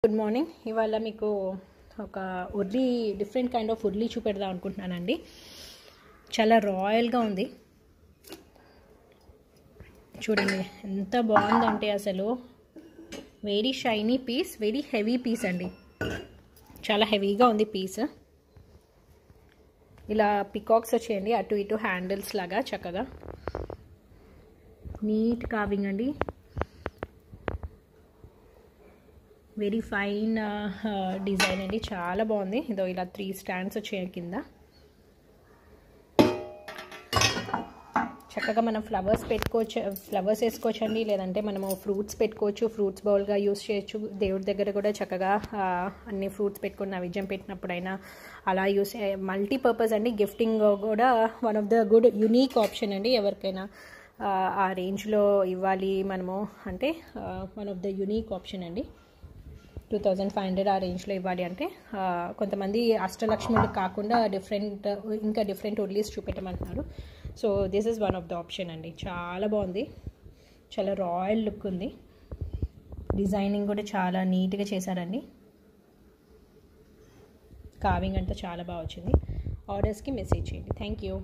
Good morning. ఇవాళ మీకు ఒక urli different kind of urli చూపెడదాం అనుకుంటున్నానండి. చాలా రాయల్గా ఉంది చూడండి, ఎంత బాగుందంటే అసలు very shiny piece, very heavy piece అండి. చాలా హెవీగా ఉంది పీస్. ఇలా పికాక్స్ వచ్చేయండి, అటు ఇటు హ్యాండిల్స్ లాగా చక్కగా నీట్ కార్వింగ్ అండి. వెరీ ఫైన్ డిజైన్ అండి, చాలా బాగుంది. ఇదో ఇలా 3 స్టాండ్స్ వచ్చాయి కింద. చక్కగా మనం ఫ్లవర్స్ పెట్టుకోవచ్చు, ఫ్లవర్స్ వేసుకోవచ్చు అండి, లేదంటే మనము ఫ్రూట్స్ పెట్టుకోవచ్చు, ఫ్రూట్స్ బౌల్గా యూస్ చేయొచ్చు. దేవుడి దగ్గర కూడా చక్కగా అన్ని ఫ్రూట్స్ పెట్టుకుని నైవేద్యం పెట్టినప్పుడైనా అలా యూస్, మల్టీపర్పస్ అండి. గిఫ్టింగ్ కూడా one of the good unique option అండి. ఎవరికైనా ఆ రేంజ్లో ఇవ్వాలి మనము అంటే one of the unique option అండి. 2500 ఆ రేంజ్లో ఇవ్వాలి అంటే. కొంతమంది అష్టలక్ష్ములు కాకుండా ఇంకా డిఫరెంట్ ఉర్లీస్ చూపెట్టమంటున్నారు. So this is one of the option అండి. చాలా బాగుంది, చాలా రాయల్ లుక్ ఉంది. డిజైనింగ్ కూడా చాలా నీట్గా చేశారండి. కార్వింగ్ అంతా చాలా బాగా వచ్చింది. ఆర్డర్స్కి మెసేజ్ చేయండి. Thank you.